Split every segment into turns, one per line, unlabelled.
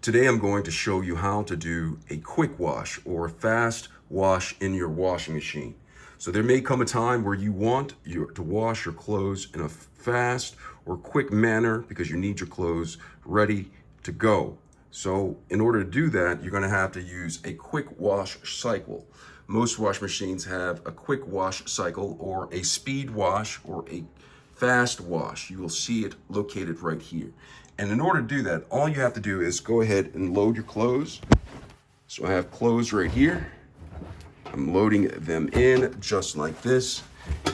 Today I'm going to show you how to do a quick wash or a fast wash in your washing machine. So there may come a time where you want to wash your clothes in a fast or quick manner because you need your clothes ready to go. So in order to do that, you're going to have to use a quick wash cycle. Most wash machines have a quick wash cycle or a speed wash or a fast wash. You will see it located right here. And in order to do that, all you have to do is go ahead and load your clothes. So I have clothes right here. I'm loading them in just like this.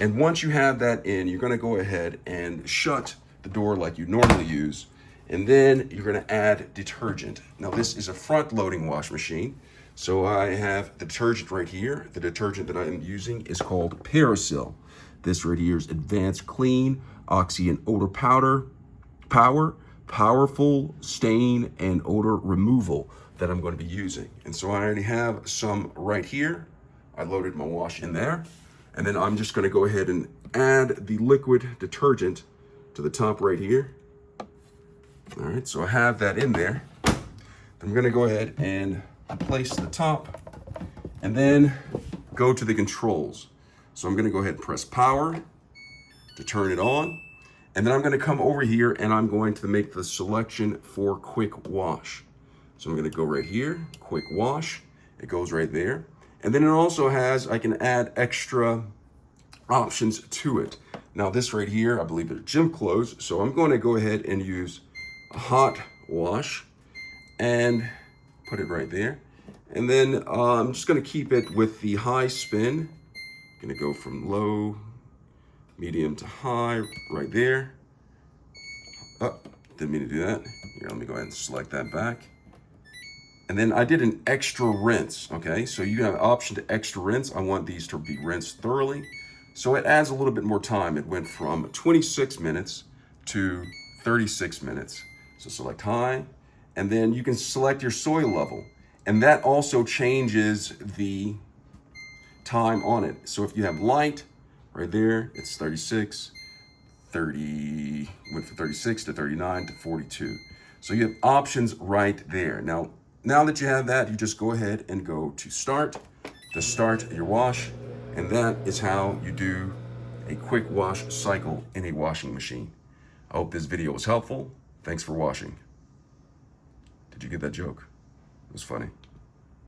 And once you have that in, you're gonna go ahead and shut the door like you normally use. And then you're gonna add detergent. Now this is a front loading wash machine. So I have the detergent right here. The detergent that I am using is called Parasil. This right here is Advanced Clean Oxy and Odor Powerful stain and odor removal that I'm going to be using. And so I already have some right here. I loaded my wash in there. And then I'm just going to go ahead and add the liquid detergent to the top right here. All right, so I have that in there. I'm going to go ahead and place the top and then go to the controls. So I'm going to go ahead and press power to turn it on. And then I'm going to come over here and I'm going to make the selection for quick wash. So I'm going to go right here, quick wash. It goes right there. And then it also has, I can add extra options to it. Now this right here, I believe they're gym clothes. So I'm going to go ahead and use a hot wash and put it right there. And then I'm just going to keep it with the high spin. I'm going to go from low, medium to high right there. Oh, didn't mean to do that. Here, let me go ahead and select that back. And then I did an extra rinse, okay? So you have an option to extra rinse. I want these to be rinsed thoroughly. So it adds a little bit more time. It went from 26 minutes to 36 minutes. So select high, and then you can select your soil level. And that also changes the time on it. So if you have light, right there, it's 36, 30, went from 36 to 39 to 42. So you have options right there. Now that you have that, you just go ahead and go to start your wash. And that is how you do a quick wash cycle in a washing machine. I hope this video was helpful. Thanks for watching. Did you get that joke? It was funny.